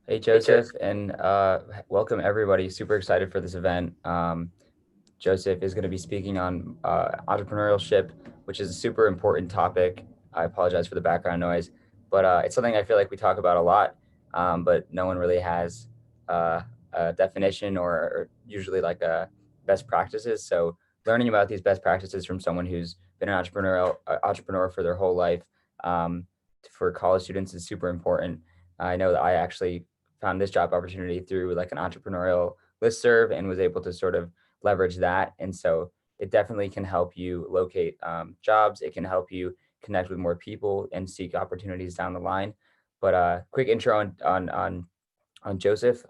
Hey, Joseph, and welcome everybody. Super excited for this event. Joseph is going to be speaking on entrepreneurship, which is a super important topic. I apologize for the background noise, but it's something I feel like we talk about a lot, but no one really has a definition or usually like a best practices. So learning about these best practices from someone who's been an entrepreneur for their whole life for college students is super important. I know that I actually found this job opportunity through like an entrepreneurial listserv and was able to sort of leverage that. And so it definitely can help you locate jobs. It can help you connect with more people and seek opportunities down the line. But quick intro on Joseph.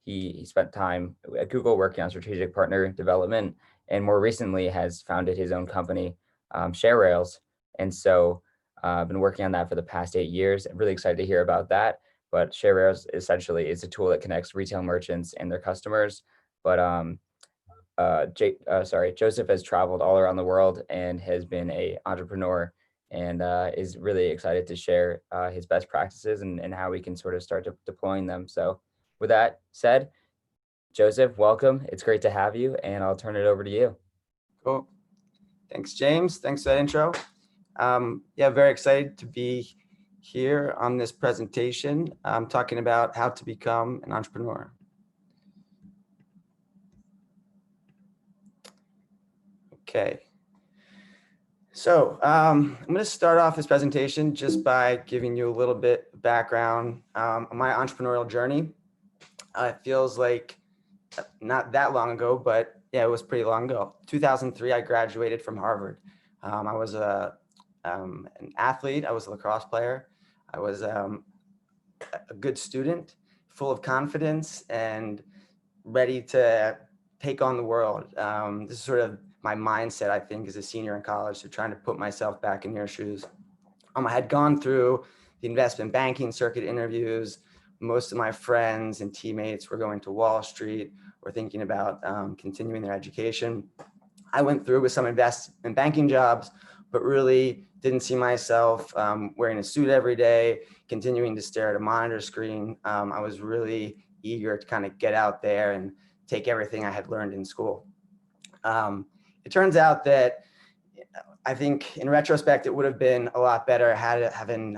He spent time at Google working on strategic partner development, and more recently has founded his own company, ShareRails. And so I've been working on that for the past 8 years. I'm really excited to hear about that. But ShareRails essentially is a tool that connects retail merchants and their customers. But Joseph has traveled all around the world and has been a entrepreneur and is really excited to share his best practices and how we can sort of start deploying them. So with that said, Joseph, welcome. It's great to have you, and I'll turn it over to you. Cool. Thanks, James. Thanks for that intro. Yeah, very excited to be here on this presentation. Talking about how to become an entrepreneur. Okay. So I'm going to start off this presentation just by giving you a little bit of background on my entrepreneurial journey. It feels like not that long ago, but yeah, it was pretty long ago. 2003, I graduated from Harvard. I was an athlete. I was a lacrosse player. I was a good student, full of confidence and ready to take on the world. This is sort of my mindset, I think, as a senior in college, so trying to put myself back in your shoes. I had gone through the investment banking circuit interviews. Most of my friends and teammates were going to Wall Street or thinking about continuing their education. I went through with some investment banking jobs, but really didn't see myself wearing a suit every day, continuing to stare at a monitor screen. I was really eager to kind of get out there and take everything I had learned in school. It turns out that I think in retrospect, it would have been a lot better having,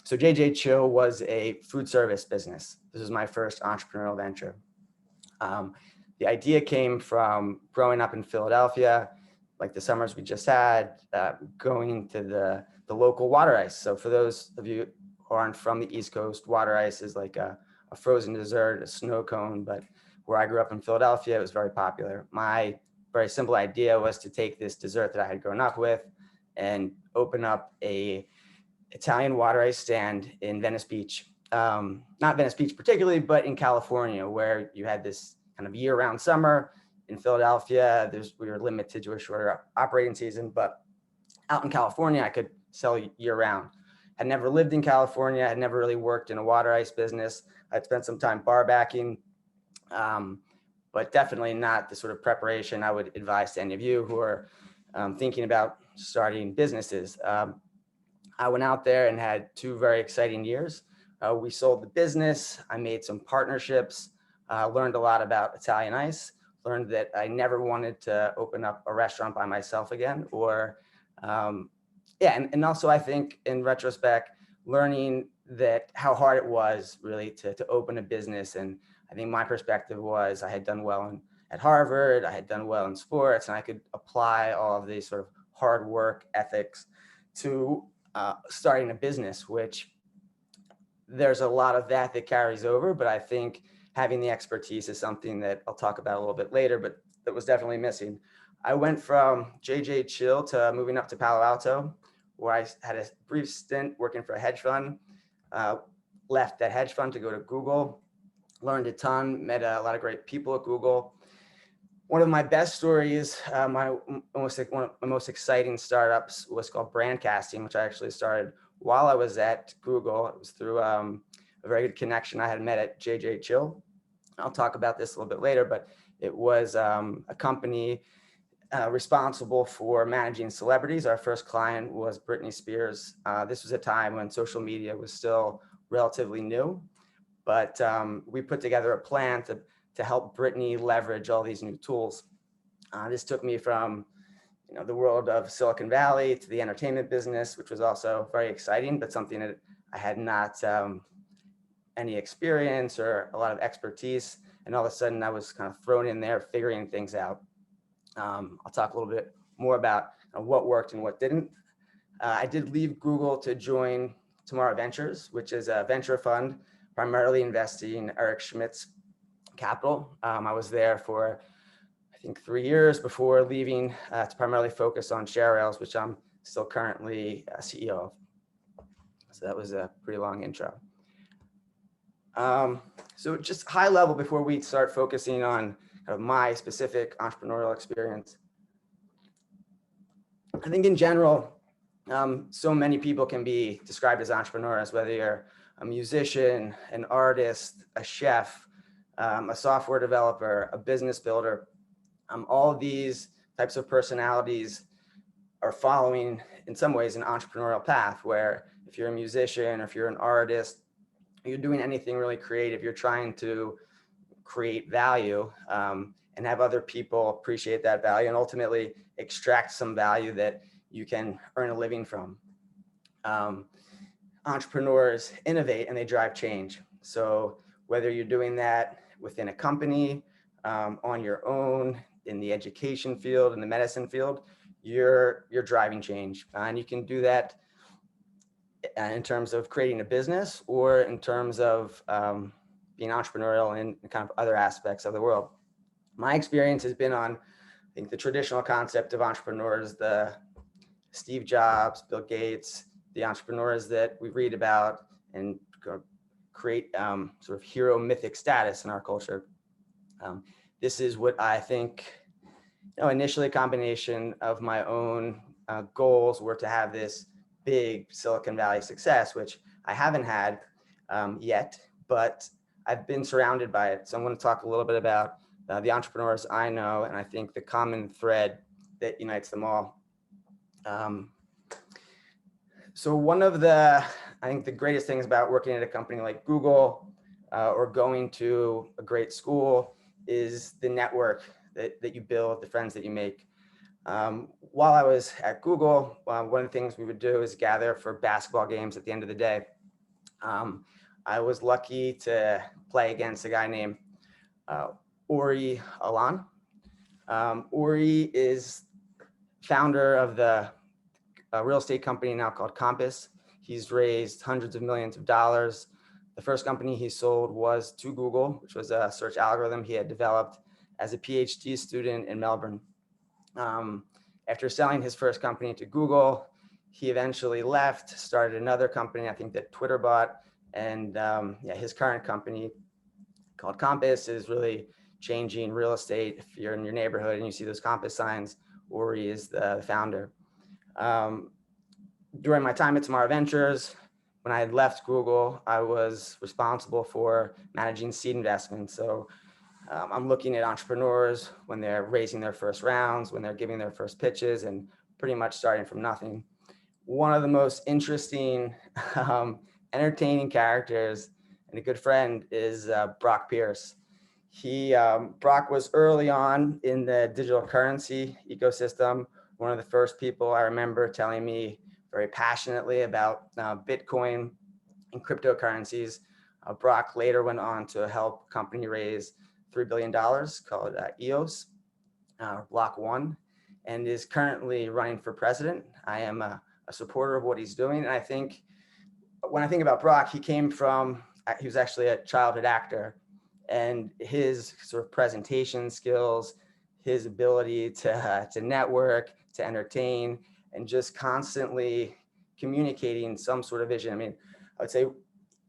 so JJ Chill was a food service business. This was my first entrepreneurial venture. The idea came from growing up in Philadelphia, like the summers we just had, going to the local water ice. So for those of you who aren't from the East Coast, water ice is like a frozen dessert, a snow cone, but where I grew up in Philadelphia, it was very popular. My very simple idea was to take this dessert that I had grown up with and open up a Italian water ice stand in Venice Beach. Not Venice Beach particularly, but in California, where you had this kind of year-round summer. In Philadelphia, we were limited to a shorter operating season, but out in California, I could sell year-round. I'd never lived in California. I'd never really worked in a water ice business. I'd spent some time bar backing, but definitely not the sort of preparation I would advise to any of you who are thinking about starting businesses. I went out there and had 2 very exciting years. We sold the business. I made some partnerships, learned a lot about Italian ice, learned that I never wanted to open up a restaurant by myself again, or and also I think in retrospect, learning that how hard it was really to open a business. And I think my perspective was I had done well at Harvard, I had done well in sports, and I could apply all of these sort of hard work ethics to starting a business, which there's a lot of that carries over, but I think having the expertise is something that I'll talk about a little bit later, but that was definitely missing. I went from JJ Chill to moving up to Palo Alto, where I had a brief stint working for a hedge fund, left that hedge fund to go to Google, learned a ton, met a lot of great people at Google. One of my best stories, one of my most exciting startups was called Brandcasting, which I actually started while I was at Google. It was through a very good connection I had met at JJ Chill. I'll talk about this a little bit later, but it was a company responsible for managing celebrities. Our first client was Britney Spears. This was a time when social media was still relatively new, but we put together a plan to help Brittany leverage all these new tools. This took me from the world of Silicon Valley to the entertainment business, which was also very exciting, but something that I had not any experience or a lot of expertise. And all of a sudden I was kind of thrown in there figuring things out. I'll talk a little bit more about what worked and what didn't. I did leave Google to join Tomorrow Ventures, which is a venture fund primarily investing in Eric Schmidt's capital. I was there for, I think, 3 years before leaving to primarily focus on ShareRails, which I'm still currently CEO of. So that was a pretty long intro. So just high level before we start focusing on my specific entrepreneurial experience. I think in general, so many people can be described as entrepreneurs, whether you're a musician, an artist, a chef, a software developer, a business builder. All of these types of personalities are following, in some ways, an entrepreneurial path, where if you're a musician or if you're an artist, you're doing anything really creative, you're trying to create value and have other people appreciate that value and ultimately extract some value that you can earn a living from. Entrepreneurs innovate and they drive change. So whether you're doing that within a company, on your own, in the education field, in the medicine field, you're driving change. And you can do that in terms of creating a business or in terms of being entrepreneurial in kind of other aspects of the world. My experience has been on, I think, the traditional concept of entrepreneurs, the Steve Jobs, Bill Gates, the entrepreneurs that we read about and create sort of hero mythic status in our culture. This is what I think, initially a combination of my own goals were to have this big Silicon Valley success, which I haven't had yet, but I've been surrounded by it. So I'm going to talk a little bit about the entrepreneurs I know, and I think the common thread that unites them all. So one of the, I think the greatest things about working at a company like Google or going to a great school is the network that you build, the friends that you make. While I was at Google, one of the things we would do is gather for basketball games at the end of the day. I was lucky to play against a guy named Ori Alan. Ori is founder of the real estate company now called Compass. He's raised hundreds of millions of dollars. The first company he sold was to Google, which was a search algorithm he had developed as a PhD student in Melbourne. After selling his first company to Google, he eventually left, started another company, I think that Twitter bought, and his current company called Compass is really changing real estate. If you're in your neighborhood and you see those Compass signs, Ori is the founder. During my time at Tomorrow Ventures, when I had left Google, I was responsible for managing seed investments. So I'm looking at entrepreneurs when they're raising their first rounds, when they're giving their first pitches, and pretty much starting from nothing. One of the most interesting, entertaining characters and a good friend is Brock Pierce. Brock was early on in the digital currency ecosystem. One of the first people I remember telling me very passionately about Bitcoin and cryptocurrencies. Brock later went on to help a company raise $3 billion called EOS, Block One, and is currently running for president. I am a supporter of what he's doing. And I think when I think about Brock, he was actually a childhood actor, and his sort of presentation skills, his ability to network, to entertain, and just constantly communicating some sort of vision. I mean, I would say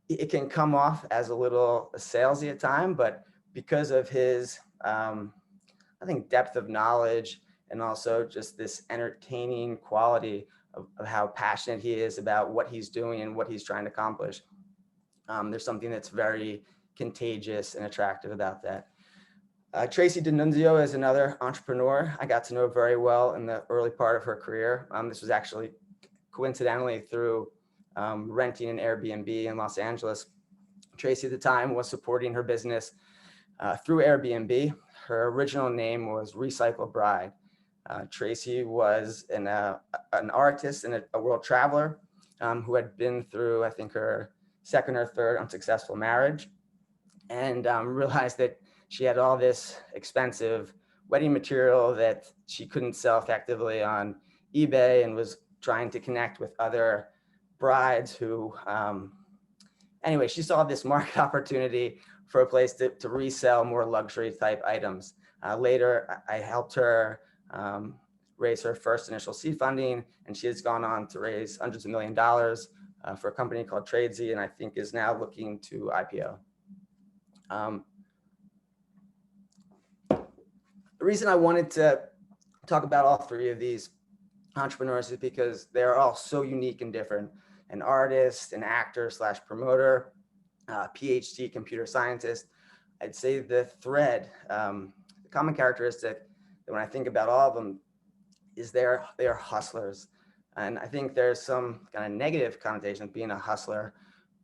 it can come off as a little salesy at time, but because of his, I think, depth of knowledge and also just this entertaining quality of how passionate he is about what he's doing and what he's trying to accomplish. There's something that's very contagious and attractive about that. Tracy D'Annunzio is another entrepreneur I got to know very well in the early part of her career. This was actually coincidentally through renting an Airbnb in Los Angeles. Tracy at the time was supporting her business through Airbnb. Her original name was Recycle Bride. Tracy was an artist and a world traveler who had been through, I think, her second or third unsuccessful marriage, and realized that she had all this expensive wedding material that she couldn't sell effectively on eBay, and was trying to connect with other brides who, anyway, she saw this market opportunity for a place to resell more luxury type items. Later, I helped her raise her first initial seed funding, and she has gone on to raise hundreds of $millions for a company called Tradesy, and I think is now looking to IPO. The reason I wanted to talk about all three of these entrepreneurs is because they're all so unique and different. An artist, an actor slash promoter, PhD computer scientist. I'd say the thread, the common characteristic that when I think about all of them is they are hustlers. And I think there's some kind of negative connotation of being a hustler,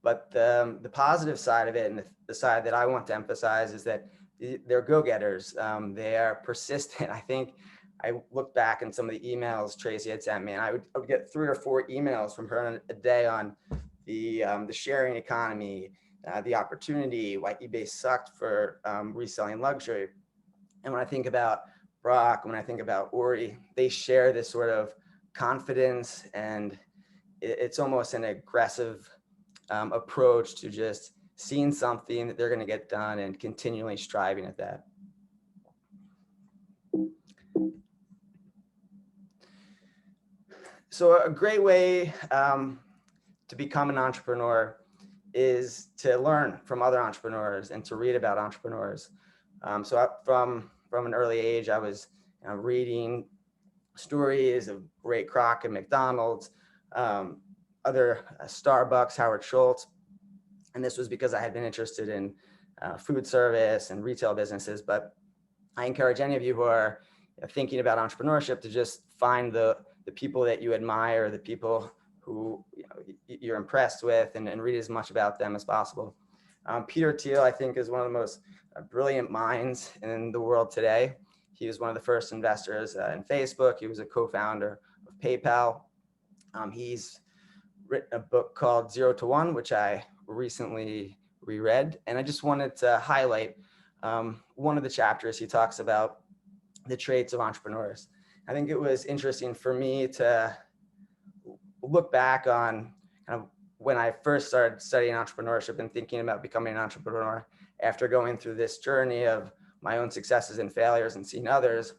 but the positive side of it, and the side that I want to emphasize, is that they're go-getters. They are persistent. I think I look back in some of the emails Tracy had sent me, and I would get 3 or 4 emails from her a day on the sharing economy, the opportunity, why eBay sucked for reselling luxury. And when I think about Brock, when I think about Ori, they share this sort of confidence, and it's almost an aggressive approach to just seeing something that they're going to get done and continually striving at that. So a great way to become an entrepreneur is to learn from other entrepreneurs and to read about entrepreneurs. So from an early age, I was reading stories of Ray Kroc and McDonald's, other Starbucks, Howard Schultz. And this was because I had been interested in food service and retail businesses. But I encourage any of you who are thinking about entrepreneurship to just find the people that you admire, the people who you're impressed with, and read as much about them as possible. Peter Thiel, I think, is one of the most brilliant minds in the world today. He was one of the first investors in Facebook. He was a co-founder of PayPal. He's written a book called 0 to 1, which I recently reread. And I just wanted to highlight one of the chapters. He talks about the traits of entrepreneurs. I think it was interesting for me to look back on kind of when I first started studying entrepreneurship and thinking about becoming an entrepreneur, after going through this journey of my own successes and failures and seeing others,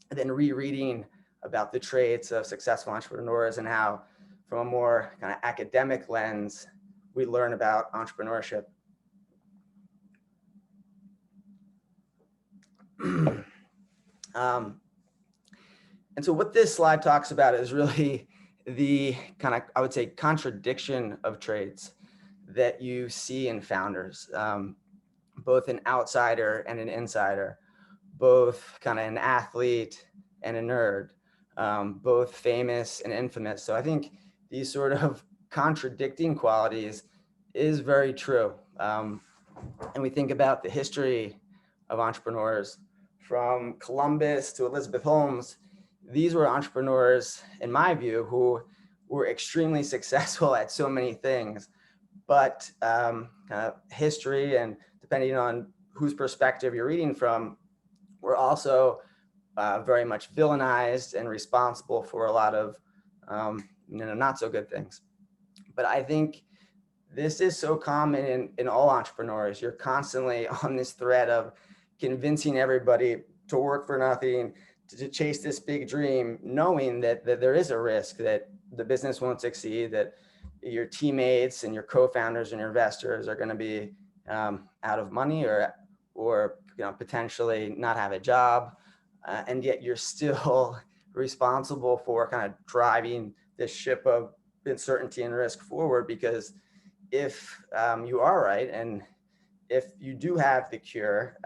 and then rereading about the traits of successful entrepreneurs and how, from a more kind of academic lens, we learn about entrepreneurship. And so what this slide talks about is really the kind of, I would say, contradiction of traits that you see in founders, both an outsider and an insider, both kind of an athlete and a nerd, both famous and infamous. So I think these sort of contradicting qualities is very true. And we think about the history of entrepreneurs from Columbus to Elizabeth Holmes. These were entrepreneurs, in my view, who were extremely successful at so many things, but kind of history, and depending on whose perspective you're reading from, were also very much villainized and responsible for a lot of not so good things. But I think this is so common in all entrepreneurs. You're constantly on this thread of convincing everybody to work for nothing, to chase this big dream, knowing that there is a risk that the business won't succeed, that your teammates and your co-founders and your investors are going to be out of money or potentially not have a job, and yet you're still responsible for kind of driving this ship of uncertainty and risk forward. Because if you are right, and if you do have the cure,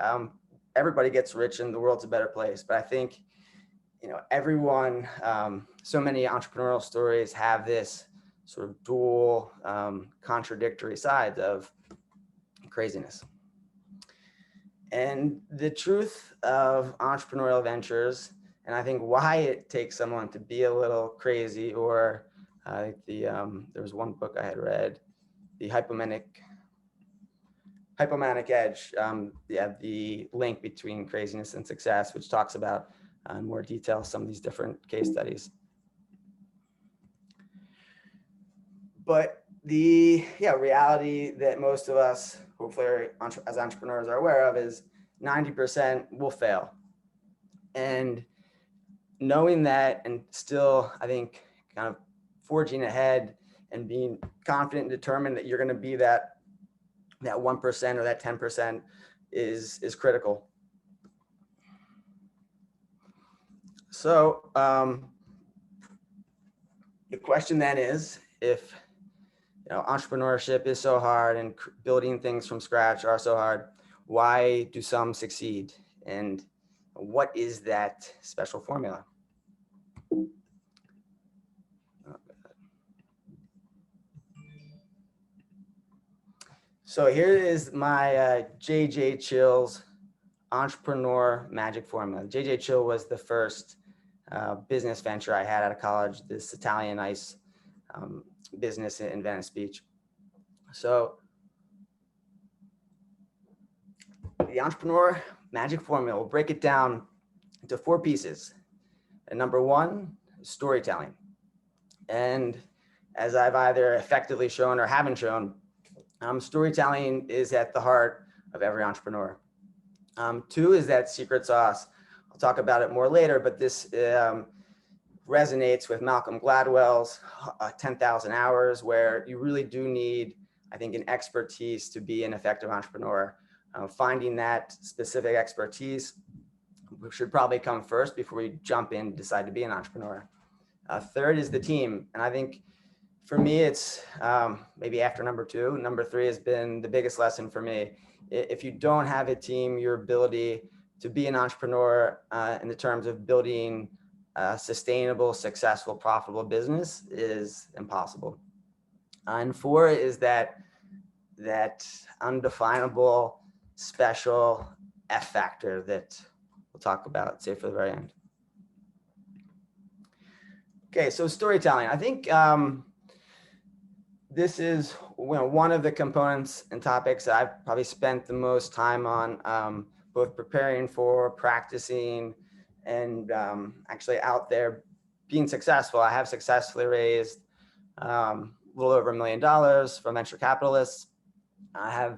everybody gets rich and the world's a better place. But I think everyone, so many entrepreneurial stories have this sort of dual contradictory sides of craziness. And the truth of entrepreneurial ventures, and I think why it takes someone to be a little crazy, or there was one book I had read, the hypomanic edge, the link between craziness and success, which talks about in more detail some of these different case studies. But the reality that most of us, hopefully as entrepreneurs, are aware of is 90% will fail. And knowing that, and still, I think, kind of forging ahead and being confident and determined that you're going to be that 1% or that 10% is critical. So the question then is, if entrepreneurship is so hard and building things from scratch are so hard, why do some succeed? And what is that special formula? So here is my JJ Chill's entrepreneur magic formula. JJ Chill was the first business venture I had out of college, this Italian ice business in Venice Beach. So the entrepreneur magic formula, we'll break it down into 4 pieces. And number 1, storytelling. And as I've either effectively shown or haven't shown, storytelling is at the heart of every entrepreneur. 2 is that secret sauce. I'll talk about it more later, but this resonates with Malcolm Gladwell's 10,000 hours, where you really do need, I think, an expertise to be an effective entrepreneur. Finding that specific expertise should probably come first before you jump in and decide to be an entrepreneur. 3rd is the team. And I think for me, it's maybe after number 2. Number 3 has been the biggest lesson for me. If you don't have a team, your ability to be an entrepreneur in the terms of building a sustainable, successful, profitable business is impossible. And 4 is that undefinable, special F factor that we'll talk about, say, for the very end. Okay, so storytelling. I think this is one of the components and topics that I've probably spent the most time on, both preparing for, practicing, and actually out there being successful. I have successfully raised a little over $1 million from venture capitalists. I have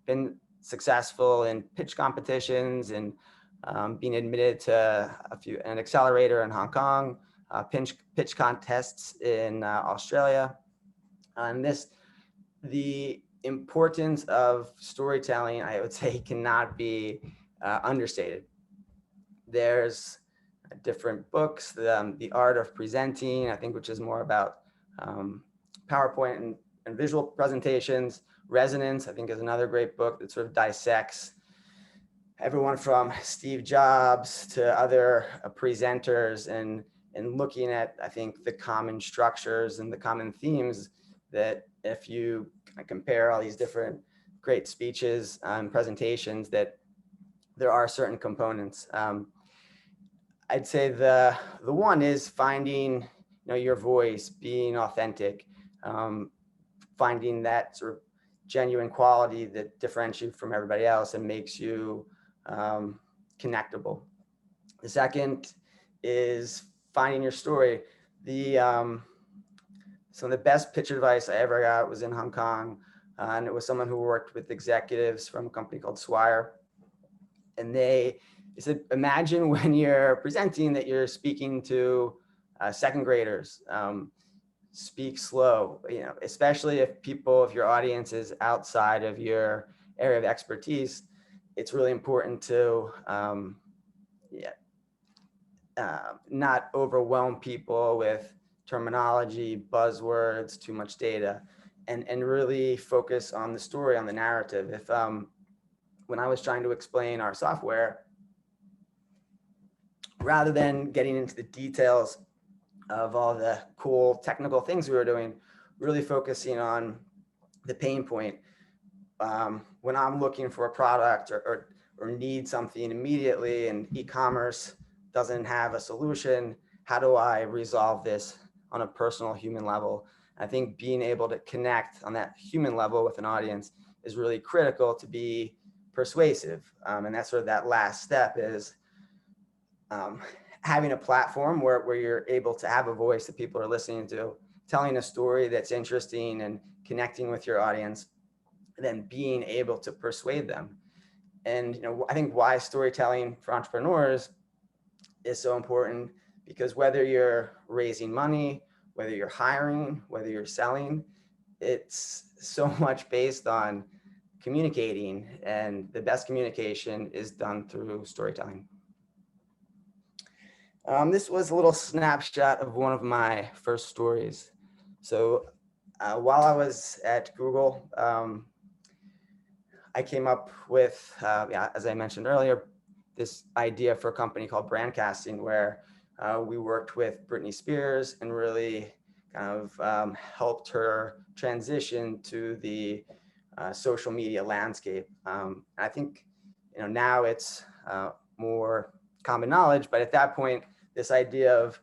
been successful in pitch competitions and being admitted to an accelerator in Hong Kong, pitch contests in Australia. And the importance of storytelling, I would say, cannot be understated. There's different books, The Art of Presenting, I think, which is more about PowerPoint and visual presentations. Resonance, I think, is another great book that sort of dissects everyone from Steve Jobs to other presenters and looking at, I think, the common structures and the common themes that if you compare all these different great speeches and presentations, that there are certain components. I'd say the one is finding your voice, being authentic, finding that sort of genuine quality that differentiates you from everybody else and makes you connectable. The second is finding your story. Some of the best pitch advice I ever got was in Hong Kong, and it was someone who worked with executives from a company called Swire. And they said, imagine when you're presenting that you're speaking to second graders. Speak slow, especially if your audience is outside of your area of expertise. It's really important to not overwhelm people with terminology, buzzwords, too much data, and really focus on the story, on the narrative. If when I was trying to explain our software, rather than getting into the details of all the cool technical things we were doing, really focusing on the pain point. when I'm looking for a product or need something immediately and e-commerce doesn't have a solution, how do I resolve this on a personal human level? I think being able to connect on that human level with an audience is really critical to be persuasive. And that's sort of that last step is um, having a platform where you're able to have a voice that people are listening to, telling a story that's interesting and connecting with your audience, and then being able to persuade them. And I think why storytelling for entrepreneurs is so important, because whether you're raising money, whether you're hiring, whether you're selling, it's so much based on communicating, and the best communication is done through storytelling. This was a little snapshot of one of my first stories. So while I was at Google, I came up with, as I mentioned earlier, this idea for a company called Brandcasting, where we worked with Britney Spears and really kind of helped her transition to the social media landscape. I think now it's more common knowledge, but at that point, this idea of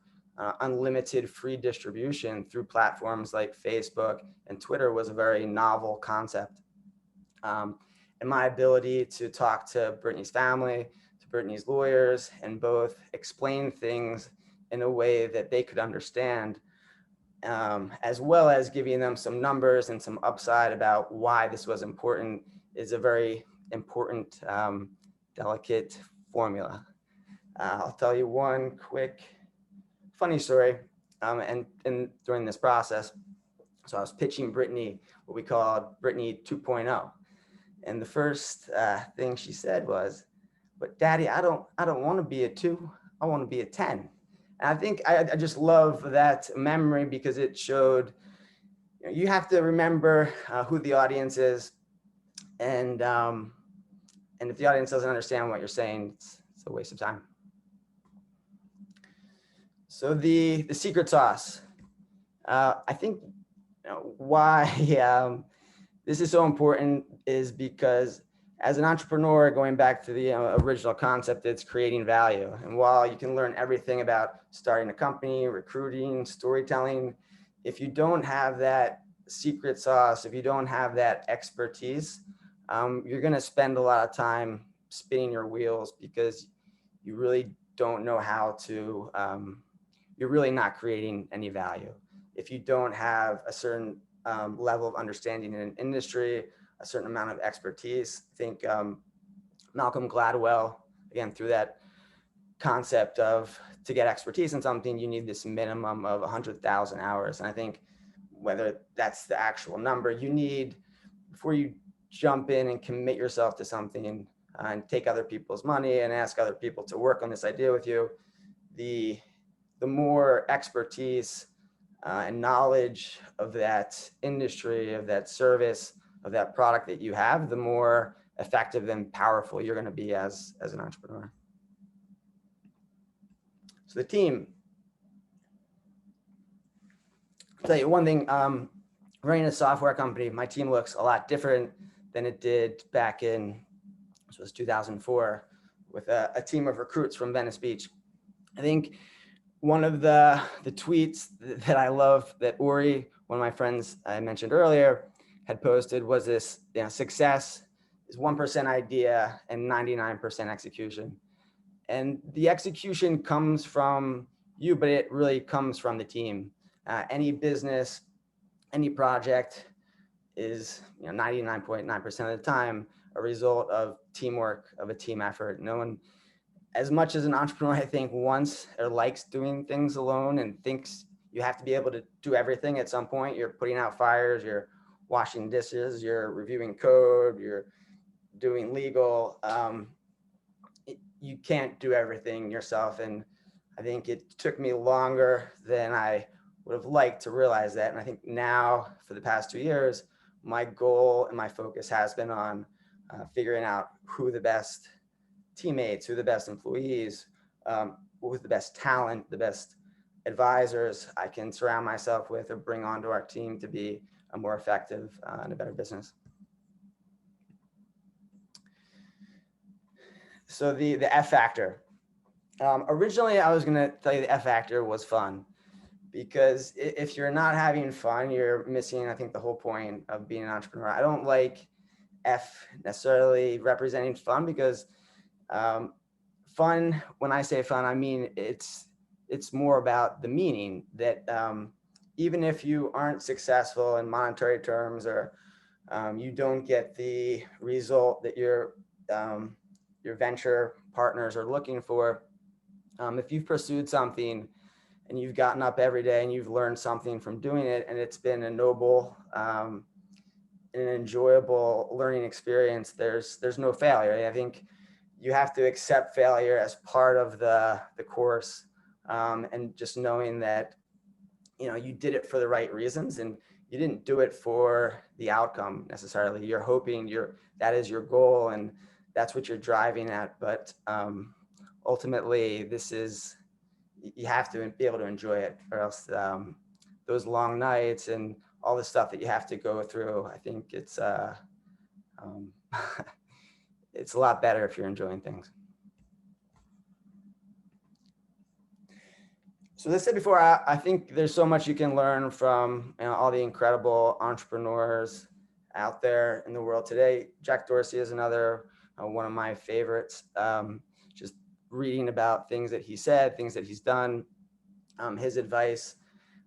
unlimited free distribution through platforms like Facebook and Twitter was a very novel concept. And my ability to talk to Britney's family, to Britney's lawyers, and both explain things in a way that they could understand, as well as giving them some numbers and some upside about why this was important, is a very important, delicate formula. I'll tell you one quick funny story. And during this process, so I was pitching Britney what we called Britney 2.0. And the first thing she said was, "But Daddy, I don't want to be a 2. I want to be a 10." And I think I just love that memory, because it showed you have to remember who the audience is, and if the audience doesn't understand what you're saying, it's a waste of time. So the secret sauce. I think why this is so important is because as an entrepreneur, going back to the original concept, it's creating value. And while you can learn everything about starting a company, recruiting, storytelling, if you don't have that secret sauce, if you don't have that expertise, you're going to spend a lot of time spinning your wheels, because you really don't know how to, you're really not creating any value. If you don't have a certain level of understanding in an industry, a certain amount of expertise. I think Malcolm Gladwell, again, through that concept of, to get expertise in something, you need this minimum of 100,000 hours. And I think whether that's the actual number you need before you jump in and commit yourself to something and take other people's money and ask other people to work on this idea with you, the more expertise and knowledge of that industry, of that service, of that product that you have, the more effective and powerful you're going to be as an entrepreneur. So the team. I'll tell you one thing, running a software company, my team looks a lot different than it did back in, this was 2004, with a team of recruits from Venice Beach. I think one of the tweets that I love that Uri, one of my friends I mentioned earlier, had posted was this: success is 1% idea and 99% execution. And the execution comes from you, but it really comes from the team. Any business, any project is 99.9% of the time a result of teamwork, of a team effort. No one, as much as an entrepreneur, I think, wants or likes doing things alone and thinks you have to be able to do everything at some point. You're putting out fires, you're washing dishes, you're reviewing code, you're doing legal. You can't do everything yourself. And I think it took me longer than I would have liked to realize that. And I think now, for the past 2 years, my goal and my focus has been on figuring out who the best teammates, who the best employees, who's the best talent, the best advisors I can surround myself with or bring onto our team to be a more effective and a better business. So the F factor. Originally, I was going to tell you the F factor was fun, because if you're not having fun, you're missing, I think, the whole point of being an entrepreneur. I don't like F necessarily representing fun, because fun, when I say fun, I mean it's more about the meaning that even if you aren't successful in monetary terms, or you don't get the result that your venture partners are looking for, if you've pursued something and you've gotten up every day and you've learned something from doing it, and it's been a noble an enjoyable learning experience, there's no failure. I think you have to accept failure as part of the course, and just knowing that, you did it for the right reasons, and you didn't do it for the outcome necessarily. You're hoping that is your goal, and that's what you're driving at. But ultimately, you have to be able to enjoy it, or else those long nights and all the stuff that you have to go through, I think it's it's a lot better if you're enjoying things. So as I said before, I think there's so much you can learn from all the incredible entrepreneurs out there in the world today. Jack Dorsey is another one of my favorites. Just reading about things that he said, things that he's done, his advice.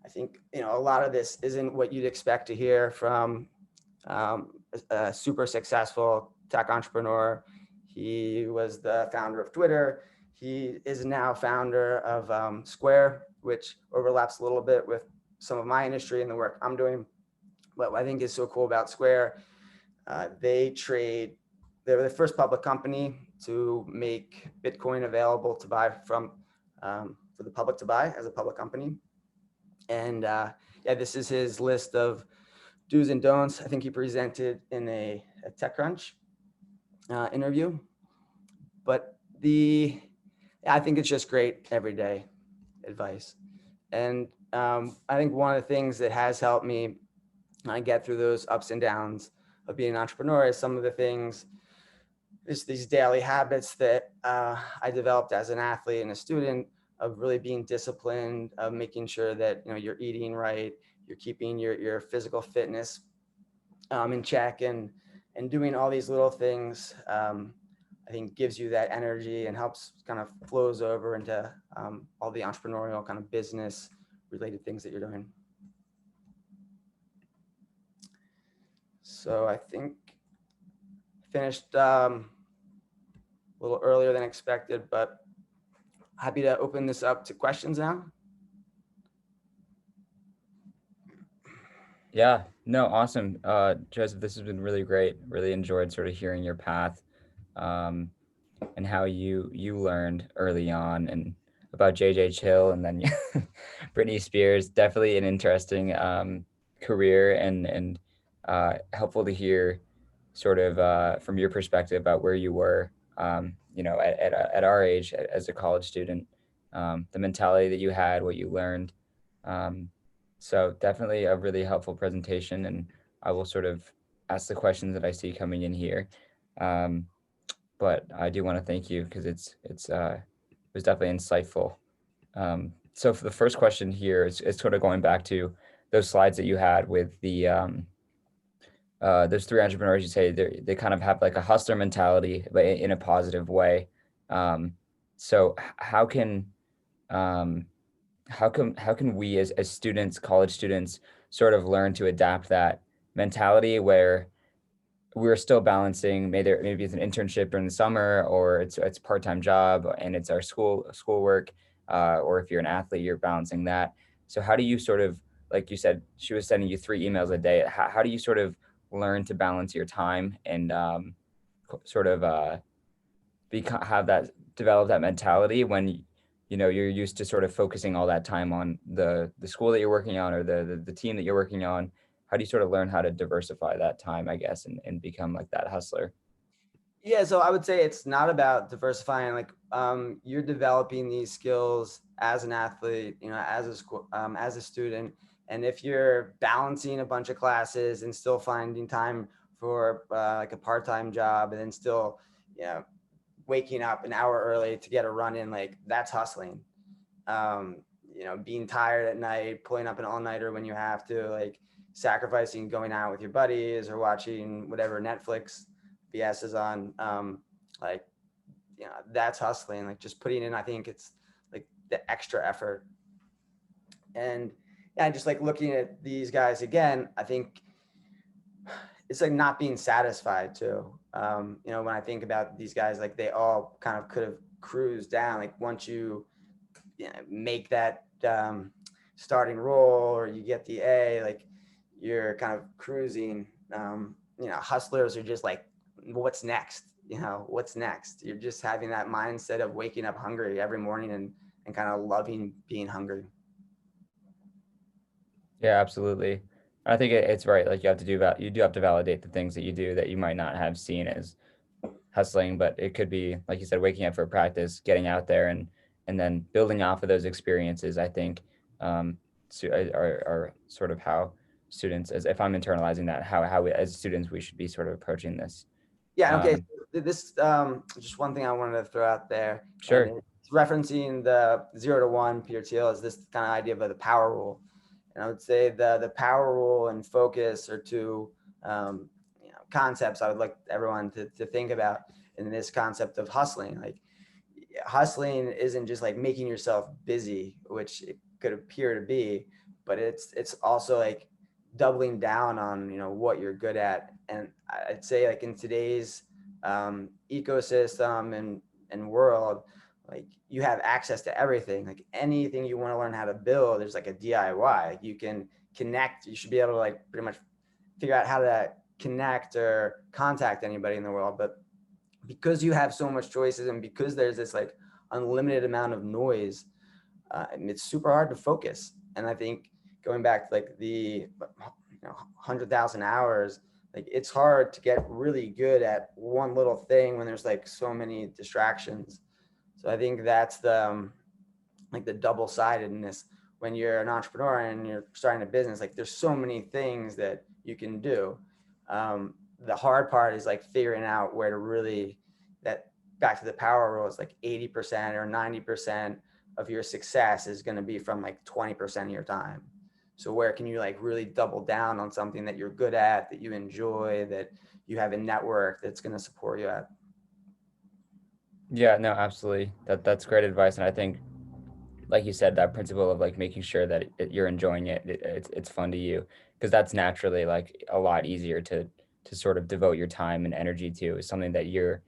I think a lot of this isn't what you'd expect to hear from a super successful tech entrepreneur. He was the founder of Twitter. He is now founder of Square, which overlaps a little bit with some of my industry and the work I'm doing. What I think is so cool about Square, they were the first public company to make Bitcoin available to buy from, for the public to buy as a public company. And this is his list of do's and don'ts. I think he presented in a TechCrunch interview. But I think it's just great everyday advice. And I think one of the things that has helped me get through those ups and downs of being an entrepreneur is some of the things, these daily habits that I developed as an athlete and a student, of really being disciplined, of making sure that you're eating right, you're keeping your physical fitness in check, and doing all these little things. I think gives you that energy and helps kind of flows over into all the entrepreneurial kind of business related things that you're doing. So I think finished a little earlier than expected, but happy to open this up to questions now. Yeah, no, awesome. Joseph, this has been really great. Really enjoyed sort of hearing your path, and how you learned early on, and about JJ Chill, and then Britney Spears. Definitely an interesting career, and helpful to hear sort of from your perspective about where you were, at our age as a college student, the mentality that you had, what you learned. So definitely a really helpful presentation, and I will sort of ask the questions that I see coming in here. But I do want to thank you, because it was definitely insightful. So for the first question here, it's sort of going back to those slides that you had with the those three entrepreneurs. You say they kind of have like a hustler mentality, but in a positive way. So how can we as students, college students, sort of learn to adapt that mentality where we're still balancing, maybe it's an internship during the summer, or it's part-time job, and it's our schoolwork, or if you're an athlete, you're balancing that. So how do you sort of, like you said, she was sending you 3 emails a day. How do you sort of learn to balance your time, and sort of develop that mentality when you're used to sort of focusing all that time on the school that you're working on, or the team that you're working on? How do you sort of learn how to diversify that time, I guess, and become like that hustler? Yeah, so I would say it's not about diversifying. Like, you're developing these skills as an athlete, as a student, and if you're balancing a bunch of classes and still finding time for like a part-time job, and then still, waking up an hour early to get a run in, like that's hustling. Being tired at night, pulling up an all-nighter when you have to, like sacrificing going out with your buddies or watching whatever Netflix BS is on. Like, that's hustling, like just putting in, I think it's like the extra effort. And yeah, just like looking at these guys again, I think it's like not being satisfied too. When I think about these guys, like they all kind of could have cruised down. Like once you make that starting role or you get the A, like you're kind of cruising. Hustlers are just like, what's next? What's next? You're just having that mindset of waking up hungry every morning and kind of loving being hungry. Yeah, absolutely. I think it's right. Like you do have to validate the things that you do that you might not have seen as hustling, but it could be, like you said, waking up for practice, getting out there and then building off of those experiences. I think are sort of how students, as if I'm internalizing that, how we, as students, we should be sort of approaching this. Yeah. Okay. Um, This just one thing I wanted to throw out there. sure. And it's referencing the 0 to 1 Peter Thiel is this kind of idea of the power rule. And I would say the power rule and focus are two concepts I would like everyone to think about in this concept of hustling. Like hustling isn't just like making yourself busy, which it could appear to be, but it's also like doubling down on what you're good at. And I'd say like in today's ecosystem and world, like you have access to everything. Like anything you want to learn how to build, there's like a DIY. Like you can connect. You should be able to like pretty much figure out how to connect or contact anybody in the world. But because you have so much choices and because there's this like unlimited amount of noise, it's super hard to focus. And I think going back to like the 100,000 hours, like it's hard to get really good at one little thing when there's like so many distractions. So I think that's the like the double-sidedness when you're an entrepreneur and you're starting a business. Like there's so many things that you can do. The hard part is like figuring out where to really, that back to the power rule, is like 80% or 90% of your success is going to be from like 20% of your time. So where can you like really double down on something that you're good at, that you enjoy, that you have a network that's going to support you at? Yeah, no, absolutely. That's great advice. And I think, like you said, that principle of like making sure that you're enjoying it, it's fun to you, because that's naturally like a lot easier to sort of devote your time and energy to, is something that you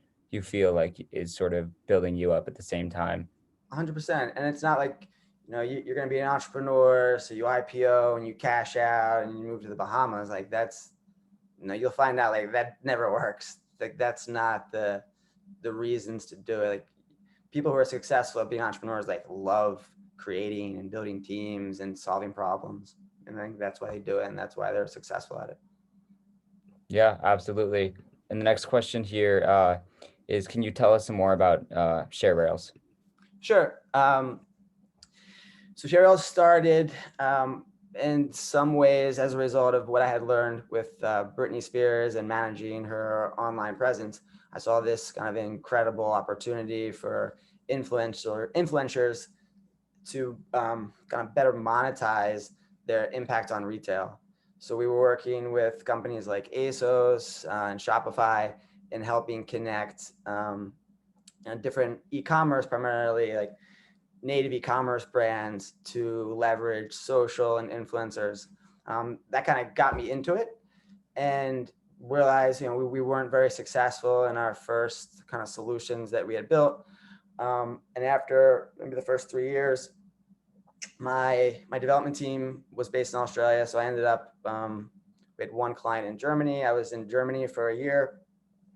feel like is sort of building you up at the same time. 100%. And it's not like, you're going to be an entrepreneur, so you IPO and you cash out and you move to the Bahamas. Like that's, you'll find out like that never works. Like that's not the reasons to do it. Like people who are successful at being entrepreneurs, like love creating and building teams and solving problems. And I think that's why they do it. And that's why they're successful at it. Yeah, absolutely. And the next question here is, can you tell us some more about share rails? Sure. So Cheryl started in some ways as a result of what I had learned with Britney Spears and managing her online presence. I saw this kind of incredible opportunity for influencers to kind of better monetize their impact on retail. So we were working with companies like ASOS and Shopify in helping connect different e-commerce, primarily like native e-commerce brands, to leverage social and influencers. That kind of got me into it, and realized we weren't very successful in our first kind of solutions that we had built. And after maybe the first 3 years, my development team was based in Australia, so I ended up we had one client in Germany. I was in Germany for a year,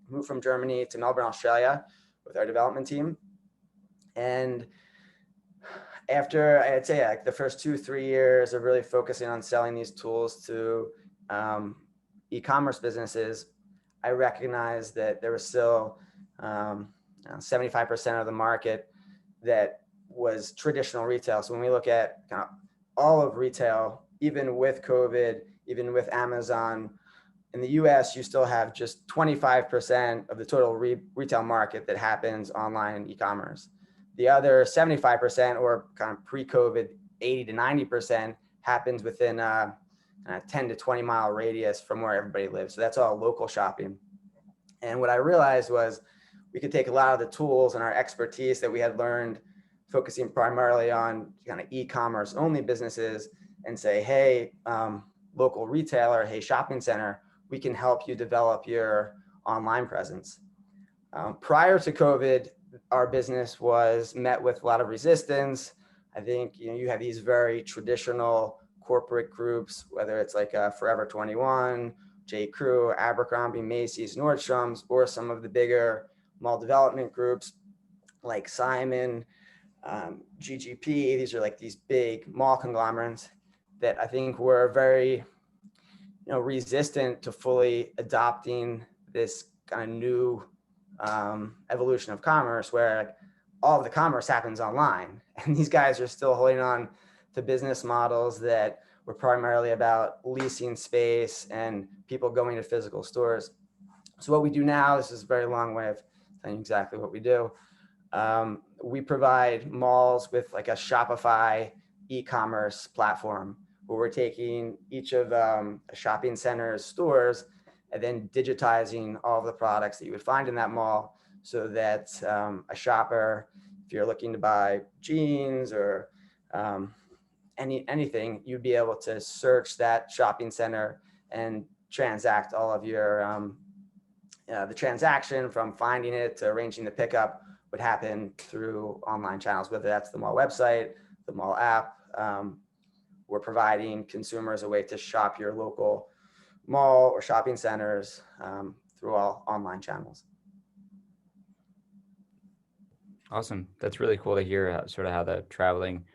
moved from Germany to Melbourne, Australia, with our development team. And after, I'd say like the first 2-3 years of really focusing on selling these tools to e-commerce businesses, I recognized that there was still 75% of the market that was traditional retail. So when we look at kind of all of retail, even with COVID, even with Amazon, in the US, you still have just 25% of the total retail market that happens online in e-commerce. The other 75%, or kind of pre-COVID, 80 to 90% happens within a 10 to 20 mile radius from where everybody lives. So that's all local shopping. And what I realized was we could take a lot of the tools and our expertise that we had learned focusing primarily on kind of e-commerce only businesses and say, hey, local retailer, hey, shopping center, we can help you develop your online presence. Prior to COVID, our business was met with a lot of resistance. I think you have these very traditional corporate groups, whether it's like Forever 21, J. Crew, Abercrombie, Macy's, Nordstrom's, or some of the bigger mall development groups like Simon, GGP. These are like these big mall conglomerates that I think were very resistant to fully adopting this kind of new evolution of commerce where all of the commerce happens online. And these guys are still holding on to business models that were primarily about leasing space and people going to physical stores. So what we do now, this is a very long way of telling you exactly what we do. We provide malls with like a Shopify e-commerce platform where we're taking each of a shopping center's stores and then digitizing all of the products that you would find in that mall so that a shopper, if you're looking to buy jeans or anything, you'd be able to search that shopping center and transact all of your, the transaction from finding it to arranging the pickup would happen through online channels, whether that's the mall website, the mall app. We're providing consumers a way to shop your local mall or shopping centers through all online channels. Awesome. That's really cool to hear sort of how the traveling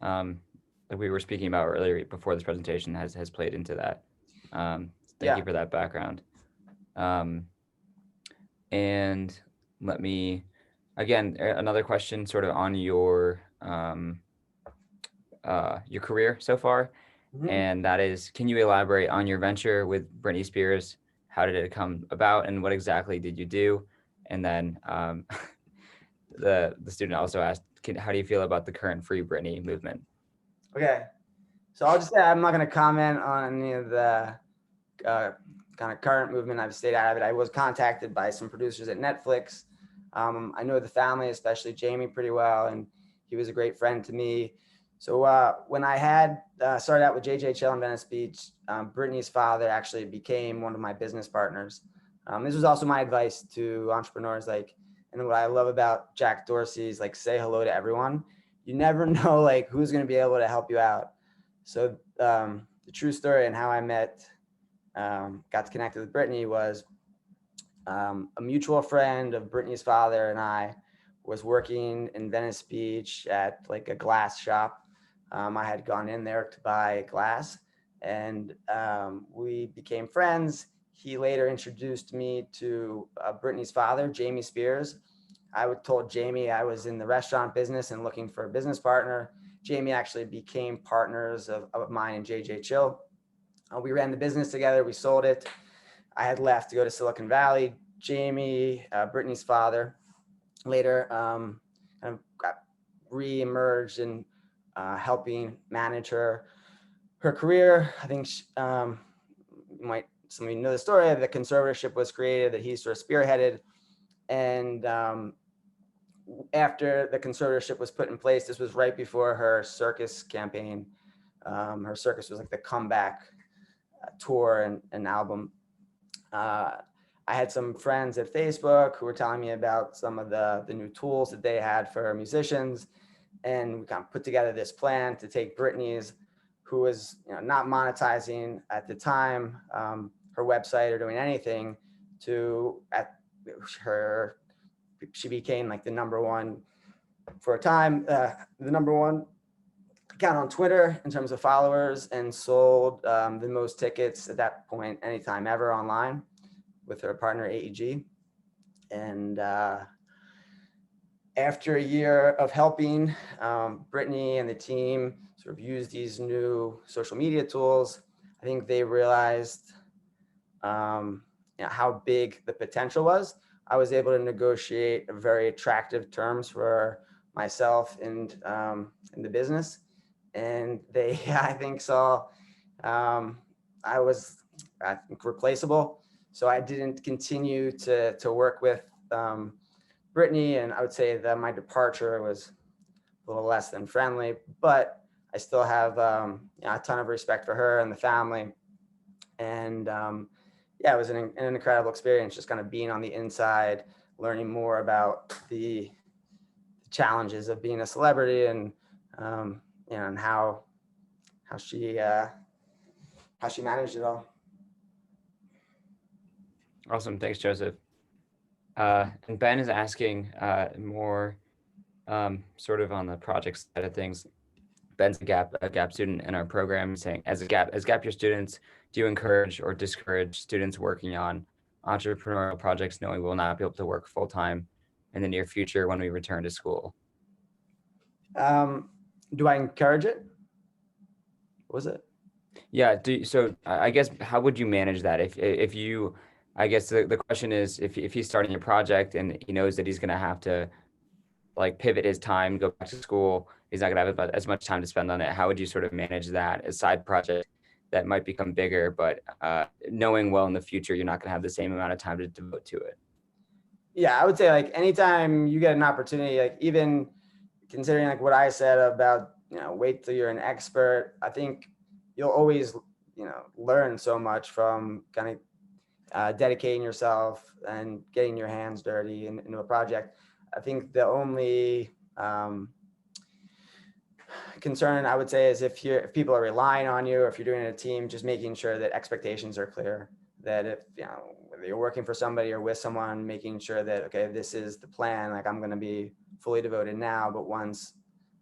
that we were speaking about earlier before this presentation has played into that. Thank you for that background. And let me, again, another question sort of on your career so far. Mm-hmm. And that is, can you elaborate on your venture with Britney Spears? How did it come about and what exactly did you do? And then the student also asked, how do you feel about the current Free Britney movement? Okay, so I'll just say I'm not going to comment on any of the kind of current movement. I've stayed out of it. I was contacted by some producers at Netflix. I know the family, especially Jamie, pretty well, and he was a great friend to me. So when I had started out with JJ Chill in Venice Beach, Brittany's father actually became one of my business partners. This was also my advice to entrepreneurs, and what I love about Jack Dorsey is say hello to everyone. You never know who's going to be able to help you out. So the true story and how I met, got connected with Brittany was a mutual friend of Brittany's father and I was working in Venice Beach at a glass shop. I had gone in there to buy glass and we became friends. He later introduced me to Brittany's father, Jamie Spears. I told Jamie I was in the restaurant business and looking for a business partner. Jamie actually became partners of mine and JJ Chill. We ran the business together. We sold it. I had left to go to Silicon Valley. Jamie, Brittany's father, later kind of got re-emerged in helping manage her career. I think some of you know the story. The conservatorship was created that he sort of spearheaded, and after the conservatorship was put in place, this was right before her circus campaign. Her circus was the comeback tour and album. I had some friends at Facebook who were telling me about some of the new tools that they had for musicians. And we kind of put together this plan to take Brittany's, who was not monetizing at the time, her website or doing anything, to she became the number one for a time, the number one account on Twitter in terms of followers, and sold the most tickets at that point anytime ever online with her partner AEG. And after a year of helping, Brittany and the team sort of use these new social media tools, I think they realized how big the potential was, I was able to negotiate very attractive terms for myself and in the business. And they, I think, saw I was, I think, replaceable. So I didn't continue to work with Brittany, and I would say that my departure was a little less than friendly, but I still have a ton of respect for her and the family. And yeah, it was an incredible experience, just kind of being on the inside, learning more about the challenges of being a celebrity, and and how she managed it all. Awesome. Thanks, Joseph. And Ben is asking more sort of on the project side of things. Ben's a gap student in our program, saying, as gap year students, do you encourage or discourage students working on entrepreneurial projects, knowing we will not be able to work full time in the near future when we return to school? Do I encourage it? What was it? Yeah. So I guess, how would you manage that if you, I guess the question is, if he's starting a project and he knows that he's going to have to like pivot his time, go back to school, he's not going to have about as much time to spend on it. How would you sort of manage that, a side project that might become bigger, but knowing well in the future, you're not going to have the same amount of time to devote to it? Yeah, I would say, like, anytime you get an opportunity, like, even considering like what I said about, wait till you're an expert, I think you'll always, learn so much from kind of dedicating yourself and getting your hands dirty into a project. I think the only concern I would say is if people are relying on you, or if you're doing it in a team, just making sure that expectations are clear. That if, whether you're working for somebody or with someone, making sure that, okay, this is the plan, like, I'm going to be fully devoted now, but once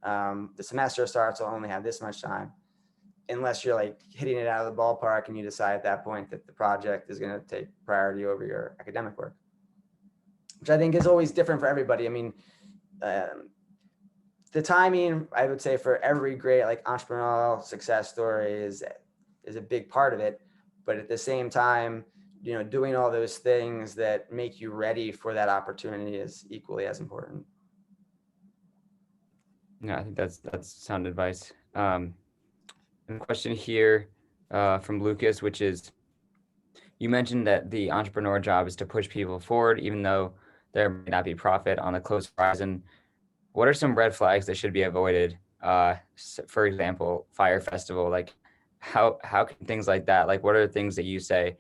the semester starts, I'll only have this much time, unless you're like hitting it out of the ballpark and you decide at that point that the project is going to take priority over your academic work, which I think is always different for everybody. I mean, the timing, I would say, for every great like entrepreneurial success story is a big part of it. But at the same time, doing all those things that make you ready for that opportunity is equally as important. Yeah, I think that's sound advice. And a question here from Lucas, which is, you mentioned that the entrepreneur job is to push people forward, even though there may not be profit on the close horizon. What are some red flags that should be avoided? For example, Fire Festival, like how can things like that, like what are the things that you say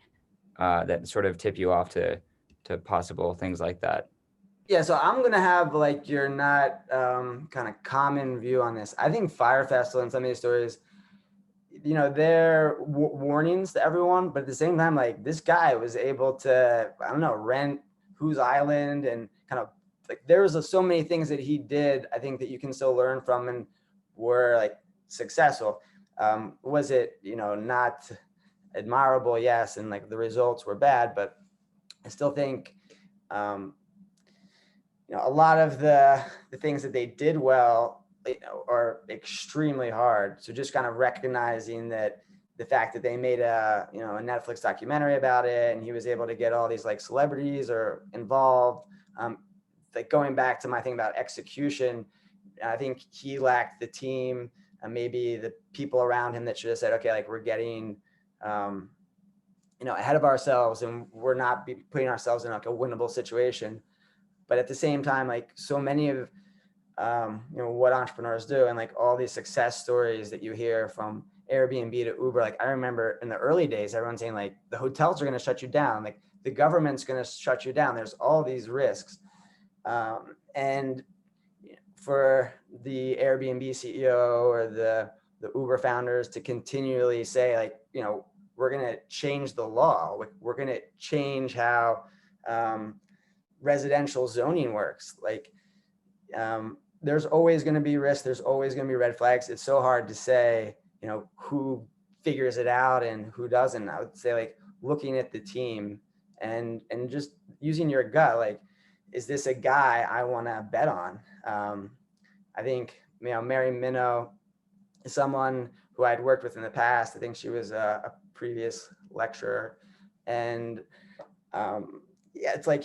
that sort of tip you off to possible things like that? Yeah, so I'm gonna have like your not kind of common view on this. I think Fire Festival and some of these stories, they're warnings to everyone, but at the same time, like, this guy was able to, I don't know, rent whose island, and kind of like there was so many things that he did, I think, that you can still learn from and were like successful. Was it, not admirable? Yes. And like the results were bad, but I still think, a lot of the things that they did well, are extremely hard. So just kind of recognizing that the fact that they made a Netflix documentary about it, and he was able to get all these like celebrities or involved, like going back to my thing about execution, I think he lacked the team and maybe the people around him that should have said, okay, like, we're getting, ahead of ourselves, and we're not putting ourselves in like a winnable situation. But at the same time, like, so many of, what entrepreneurs do, and like all these success stories that you hear from Airbnb to Uber, like, I remember in the early days, everyone saying like the hotels are going to shut you down, like the government's going to shut you down. There's all these risks. And for the Airbnb CEO or the Uber founders to continually say, like, we're going to change the law, we're going to change how residential zoning works. Like, there's always going to be risks. There's always going to be red flags. It's so hard to say, who figures it out and who doesn't. I would say, like, looking at the team and just using your gut, like, is this a guy I want to bet on? I think, Mary Minnow is someone who I'd worked with in the past. I think she was a previous lecturer And yeah, it's like,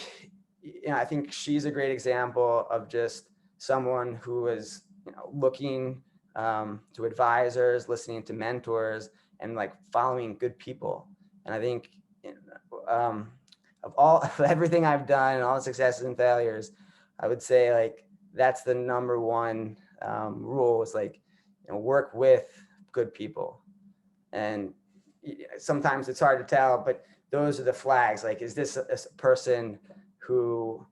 I think she's a great example of just someone who is, looking to advisors, listening to mentors, and like following good people. And I think um, of all of everything I've done and all the successes and failures, I would say like that's the number one rule is like, work with good people. And sometimes it's hard to tell, but those are the flags. Like, is this a person who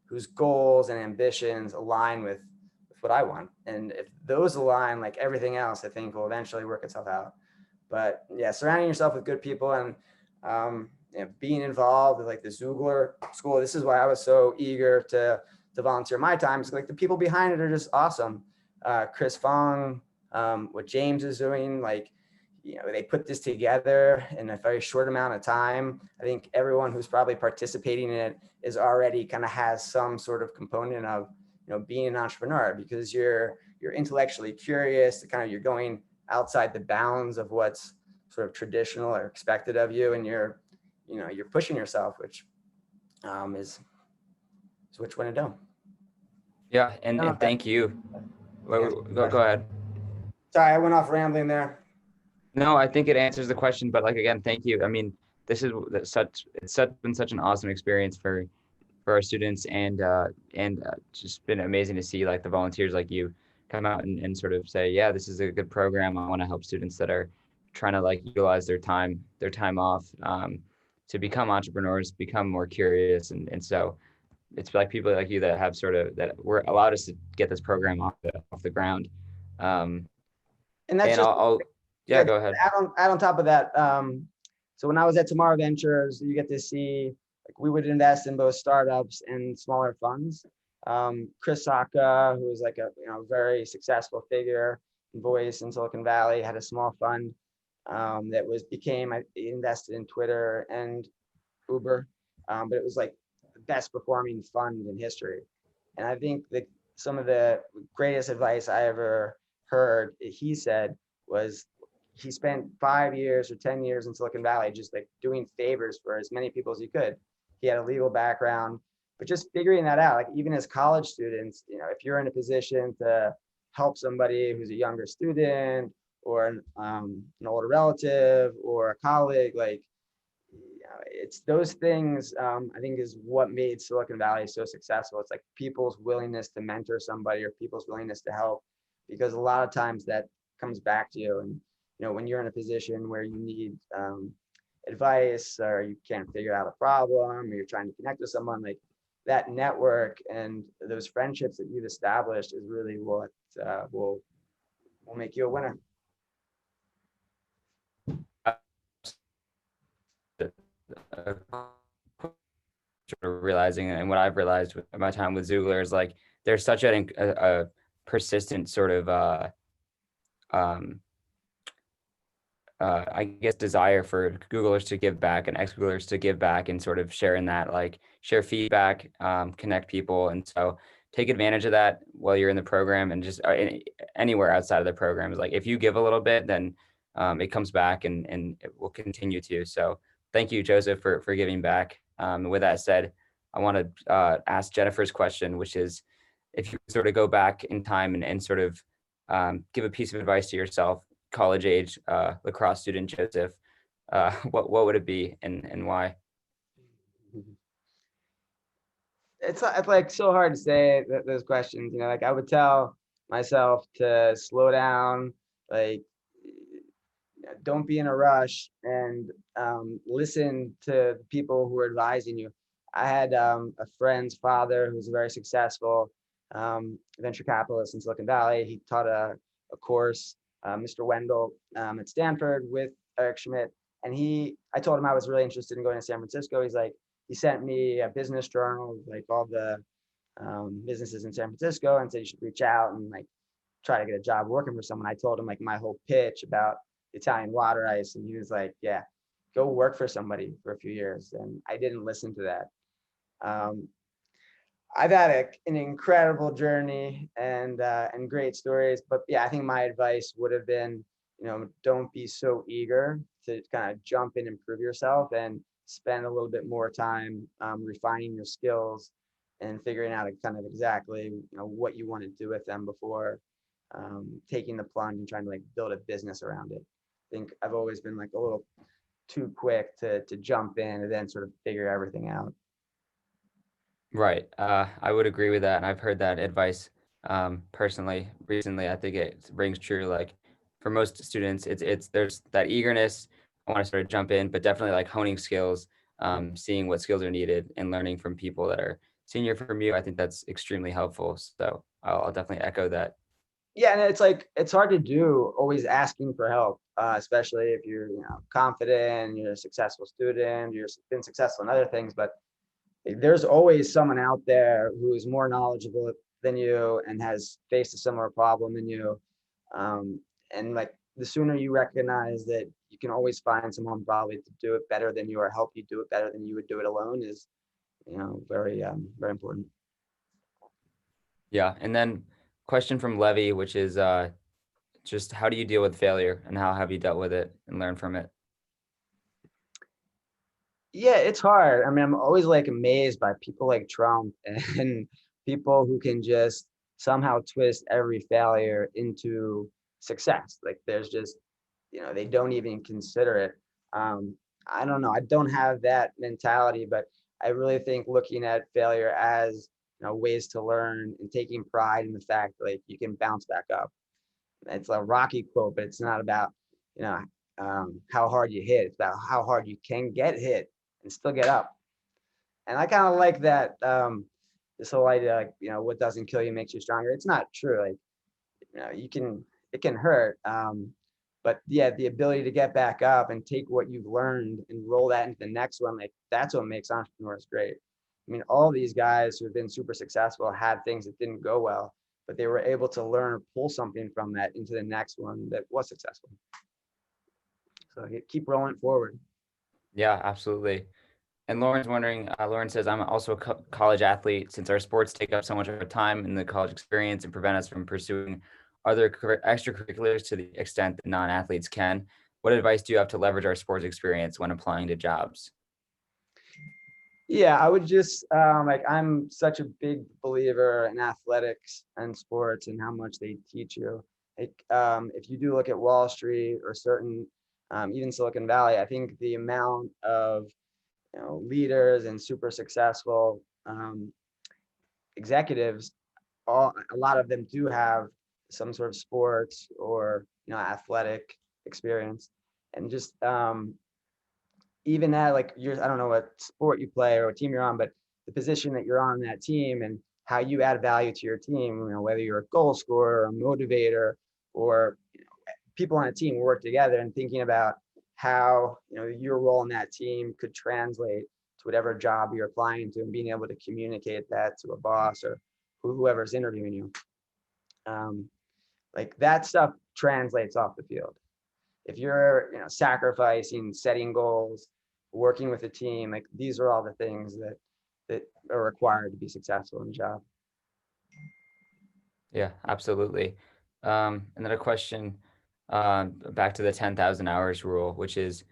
whose goals and ambitions align with what I want? And if those align, like everything else, I think will eventually work itself out. But yeah, surrounding yourself with good people and being involved with like the Xoogler School. This is why I was so eager to volunteer my time. It's like the people behind it are just awesome. Chris Fong, what James is doing, like, they put this together in a very short amount of time. I think everyone who's probably participating in it is already kind of has some sort of component of, being an entrepreneur, because you're intellectually curious, kind of you're going outside the bounds of what's sort of traditional or expected of you, and you're pushing yourself, which is what you want to do. Yeah, and thank you. Go ahead. Sorry, I went off rambling there. No, I think it answers the question, but like again, thank you. I mean, this is been such an awesome experience for our students, and just been amazing to see like the volunteers like you come out and sort of say, yeah, this is a good program. I want to help students that are trying to like utilize their time off to become entrepreneurs, become more curious, and so it's like people like you that have sort of that were allowed us to get this program off the ground. And that's and just I'll yeah, go ahead. Add on top of that. So when I was at Tomorrow Ventures, you get to see, like, we would invest in both startups and smaller funds. Chris Saka, who was like a very successful figure and voice in Silicon Valley, had a small fund that became invested in Twitter and Uber, but it was like the best performing fund in history. And I think that some of the greatest advice I ever heard, he said, was he spent 5 years or 10 years in Silicon Valley just like doing favors for as many people as he could. He had a legal background, but just figuring that out, like even as college students, if you're in a position to help somebody who's a younger student or an older relative or a colleague, like, it's those things, I think, is what made Silicon Valley so successful. It's like people's willingness to mentor somebody or people's willingness to help, because a lot of times that comes back to you. And when you're in a position where you need advice, or you can't figure out a problem, or you're trying to connect with someone, like that network and those friendships that you've established is really what will make you a winner. Realizing, and what I've realized with my time with Xoogler is like there's such a persistent sort of I guess desire for Googlers to give back and ex-Googlers to give back, and sort of sharing that, like share feedback, connect people. And so take advantage of that while you're in the program, and just anywhere outside of the program. Is like if you give a little bit, then it comes back, and it will continue to. So thank you, Joseph, for giving back. With that said, I want to ask Jennifer's question, which is, if you sort of go back in time and sort of give a piece of advice to yourself, college age lacrosse student Joseph, what would it be, and why? It's like so hard to say those questions. Like I would tell myself to slow down, like don't be in a rush, and listen to people who are advising you. I had a friend's father who's a very successful venture capitalist in Silicon Valley. He taught a course, Mr. Wendell, at Stanford with Eric Schmidt. And I told him I was really interested in going to San Francisco. He sent me a business journal, like all the businesses in San Francisco, and said you should reach out and like try to get a job working for someone. I told him like my whole pitch about Italian water ice, and he was like, yeah, go work for somebody for a few years. And I didn't listen to that. I've had an incredible journey and great stories, but yeah, I think my advice would have been don't be so eager to kind of jump in and prove yourself, and spend a little bit more time refining your skills and figuring out kind of exactly what you want to do with them before taking the plunge and trying to like build a business around it. I think I've always been like a little too quick to jump in and then sort of figure everything out. Right. I would agree with that. And I've heard that advice personally recently. I think it rings true. Like for most students, there's that eagerness. I want to sort of jump in, but definitely like honing skills, seeing what skills are needed and learning from people that are senior from you. I think that's extremely helpful. So I'll definitely echo that. Yeah, and it's like it's hard to do always asking for help, especially if you're confident, you're a successful student, you've been successful in other things, but there's always someone out there who is more knowledgeable than you and has faced a similar problem than you. Um, and like the sooner you recognize that you can always find someone probably to do it better than you or help you do it better than you would do it alone is, very, very important. Yeah. And then question from Levy, which is just how do you deal with failure and how have you dealt with it and learned from it? Yeah, it's hard. I mean, I'm always like amazed by people like Trump and people who can just somehow twist every failure into success. Like there's just, they don't even consider it. Um, I don't know. I don't have that mentality, but I really think looking at failure as, ways to learn and taking pride in the fact that like you can bounce back up. It's a Rocky quote, but it's not about, you know, how hard you hit. It's about how hard you can get hit and still get up. And I kind of like that. This whole idea, like, what doesn't kill you makes you stronger. It's not true. Like, it can hurt. But yeah, the ability to get back up and take what you've learned and roll that into the next one, like that's what makes entrepreneurs great. I mean, all these guys who have been super successful had things that didn't go well, but they were able to learn or pull something from that into the next one that was successful. So keep rolling it forward. Yeah, absolutely. And Lauren's wondering, Lauren says, I'm also a college athlete. Since our sports take up so much of our time in the college experience and prevent us from pursuing other extracurriculars to the extent that non-athletes can, what advice do you have to leverage our sports experience when applying to jobs? Yeah, I would just like I'm such a big believer in athletics and sports and how much they teach you. Like if you do look at Wall Street or certain even Silicon Valley, I think the amount of leaders and super successful executives, a lot of them do have some sort of sports or athletic experience, and just even at like I don't know what sport you play or what team you're on, but the position that you're on that team and how you add value to your team, whether you're a goal scorer, a motivator, or people on a team work together and thinking about how your role in that team could translate to whatever job you're applying to and being able to communicate that to a boss or whoever's interviewing you. Like that stuff translates off the field. If you're sacrificing, setting goals, working with a team, like these are all the things that are required to be successful in a job. Yeah, absolutely. And then a question back to the 10,000 hours rule, which is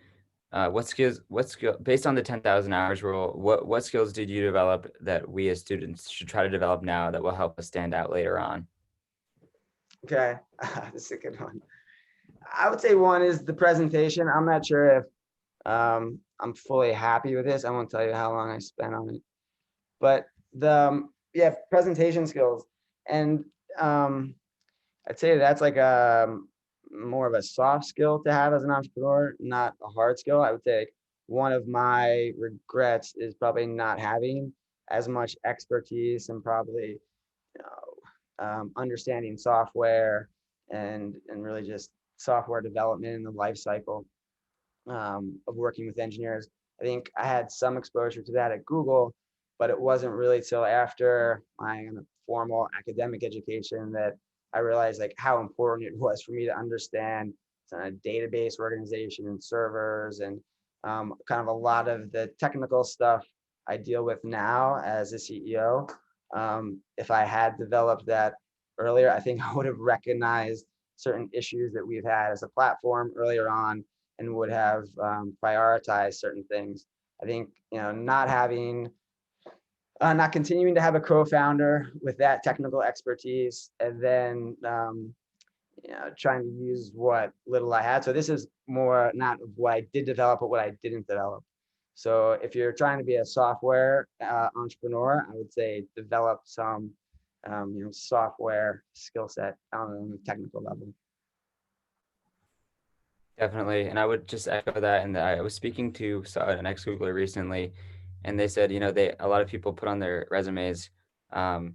based on the 10,000 hours rule, what skills did you develop that we as students should try to develop now that will help us stand out later on? Okay, this is a good one. I would say one is the presentation. I'm not sure if I'm fully happy with this. I won't tell you how long I spent on it, but yeah, presentation skills. And I'd say that's like more of a soft skill to have as an entrepreneur, not a hard skill. I would say like, one of my regrets is probably not having as much expertise and probably understanding software and really just software development and the life cycle of working with engineers. I think I had some exposure to that at Google, but it wasn't really till after my formal academic education that I realized like how important it was for me to understand database organization and servers and kind of a lot of the technical stuff I deal with now as a CEO. If I had developed that earlier, I think I would have recognized certain issues that we've had as a platform earlier on and would have prioritized certain things. I think, not continuing to have a co-founder with that technical expertise, and then trying to use what little I had. So this is more not what I did develop, but what I didn't develop. So if you're trying to be a software entrepreneur, I would say develop some software skill set on a technical level. Definitely. And I would just echo that. And I was speaking to an ex-Googler recently, and they said, a lot of people put on their resumes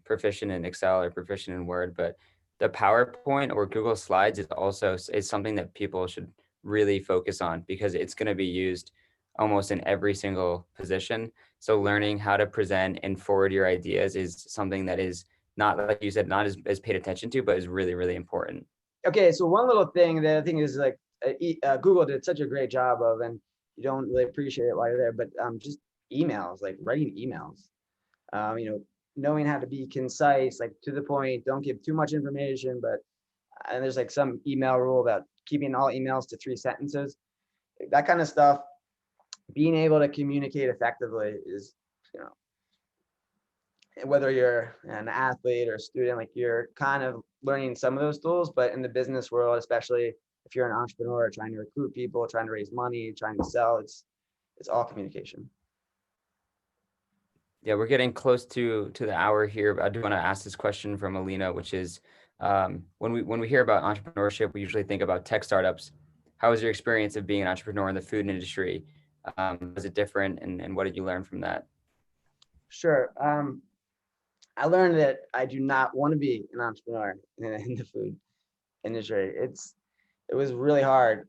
proficient in Excel or proficient in Word, but the PowerPoint or Google Slides is something that people should really focus on because it's going to be used almost in every single position. So learning how to present and forward your ideas is something that is not, like you said, not as paid attention to, but is really, really important. Okay, so one little thing, the thing is like Google did such a great job of, and you don't really appreciate it while you're there, but just emails, like writing emails, knowing how to be concise, like to the point, don't give too much information, but and there's like some email rule about keeping all emails to 3 sentences, that kind of stuff. Being able to communicate effectively is, whether you're an athlete or a student, like you're kind of learning some of those tools, but in the business world, especially if you're an entrepreneur trying to recruit people, trying to raise money, trying to sell, it's all communication. Yeah, we're getting close to the hour here, but I do want to ask this question from Alina, which is when we hear about entrepreneurship, we usually think about tech startups. How was your experience of being an entrepreneur in the food industry? Was it different, and what did you learn from that? Sure. I learned that I do not want to be an entrepreneur in the food industry. It was really hard.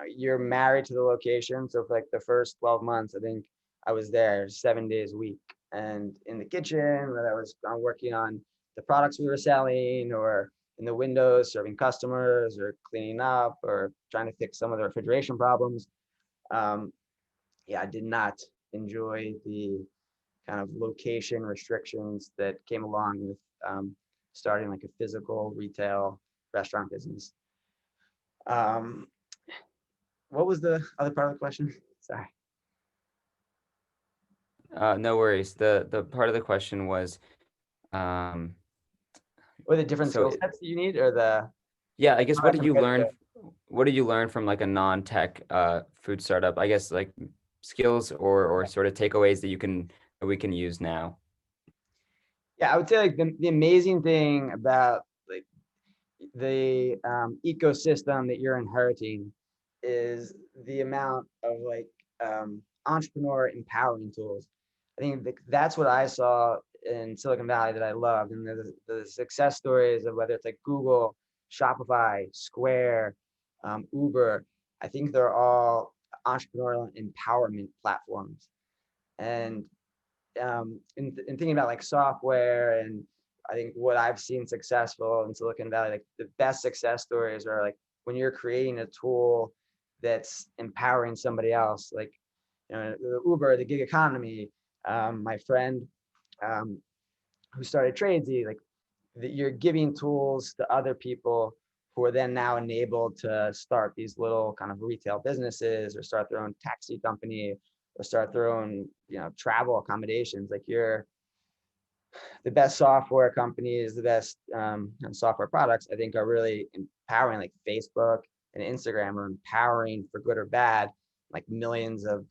You're married to the location. So for like the first 12 months, I think I was there 7 days a week and in the kitchen, whether I was working on the products we were selling or in the windows, serving customers or cleaning up or trying to fix some of the refrigeration problems. I did not enjoy the kind of location restrictions that came along with starting like a physical retail restaurant business. What was the other part of the question? Sorry. No worries. The part of the question was, Or the different skill sets that you need, or the yeah, I guess what did you learn? competitive? What did you learn from like a non-tech food startup? I guess like skills or sort of takeaways that we can use now. Yeah, I would say like the amazing thing about like the ecosystem that you're inheriting is the amount of like entrepreneur empowering tools. I think that's what I saw in Silicon Valley that I loved, and the success stories of whether it's like Google, Shopify, Square, Uber. I think they're all entrepreneurial empowerment platforms. And in thinking about like software, and I think what I've seen successful in Silicon Valley, like the best success stories are like when you're creating a tool that's empowering somebody else, like the Uber, the gig economy. My friend who started Tradesy, like you're giving tools to other people who are then now enabled to start these little kind of retail businesses or start their own taxi company or start their own travel accommodations. Like the best software companies, the best software products, I think, are really empowering. Like Facebook and Instagram are empowering, for good or bad, like millions of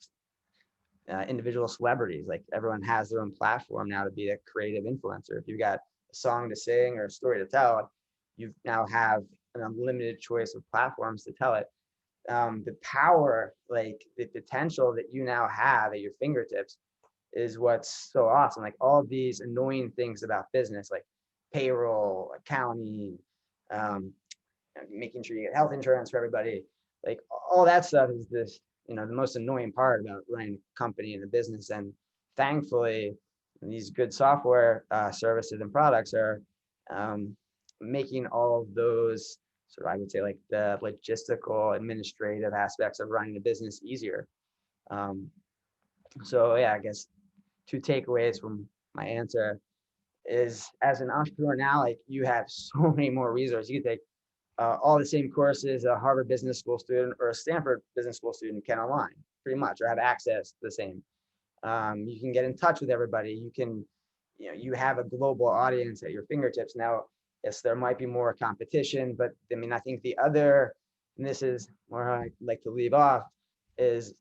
individual celebrities. Like everyone has their own platform now to be a creative influencer. If you've got a song to sing or a story to tell, you now have an unlimited choice of platforms to tell it. The power, like the potential that you now have at your fingertips is what's so awesome. Like all of these annoying things about business, like payroll, accounting, making sure you get health insurance for everybody, like all that stuff is this, the most annoying part about running a company and a business. And thankfully, these good software services and products are making all of those sort of, I would say, like the logistical, administrative aspects of running a business easier. So yeah, I guess 2 takeaways from my answer is, as an entrepreneur now, like you have so many more resources. You can take all the same courses a Harvard Business School student or a Stanford Business School student can online, pretty much, or have access to the same. You can get in touch with everybody. You can, you have a global audience at your fingertips. Now, yes, there might be more competition, but I mean, I think the other, and this is where I like to leave off, is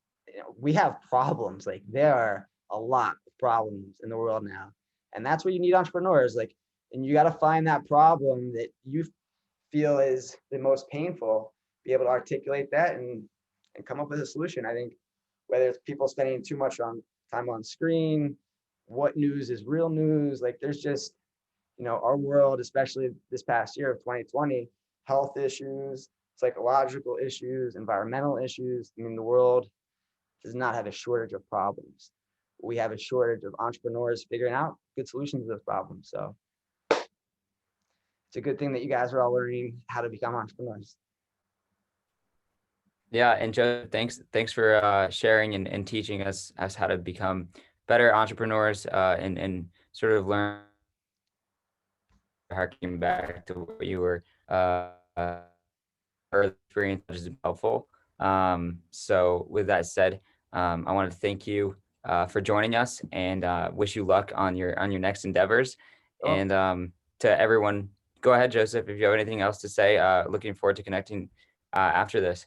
we have problems. Like there are a lot of problems in the world now. And that's where you need entrepreneurs. Like, and you got to find that problem that you feel is the most painful, be able to articulate that and come up with a solution. I think whether it's people spending too much on time on screen, what news is real news, like there's just, our world, especially this past year of 2020, health issues, psychological issues, environmental issues. I mean, the world does not have a shortage of problems. We have a shortage of entrepreneurs figuring out good solutions to those problems. So it's a good thing that you guys are all learning how to become entrepreneurs. Yeah, and Joe, thanks for sharing and teaching us how to become better entrepreneurs and sort of learn, harking back to what you were early experience, which is helpful. So with that said, I want to thank you for joining us and wish you luck on your next endeavors. Cool. And to everyone, go ahead, Joseph, if you have anything else to say. Looking forward to connecting after this.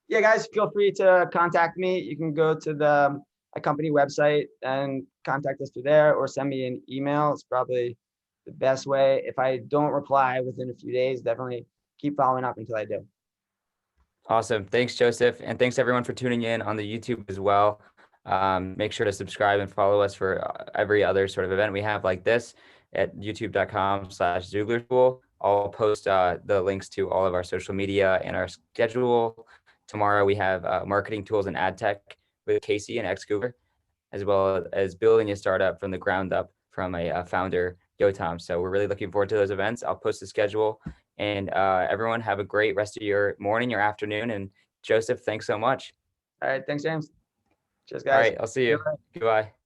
Yeah, guys, feel free to contact me. You can go to the company website and contact us through there, or send me an email. It's probably the best way. If I don't reply within a few days, definitely keep following up until I do. Awesome. Thanks, Joseph. And thanks everyone for tuning in on the YouTube as well. Make sure to subscribe and follow us for every other sort of event we have like this at youtube.com/Xoogler School. I'll post the links to all of our social media and our schedule. Tomorrow we have marketing tools and ad tech with Casey and Xoogle, as well as building a startup from the ground up from a founder, Yotam. So we're really looking forward to those events. I'll post the schedule, and everyone have a great rest of your morning, your afternoon. And Joseph, thanks so much. All right. Thanks, James. Cheers, All guys. right, I'll see you. Goodbye.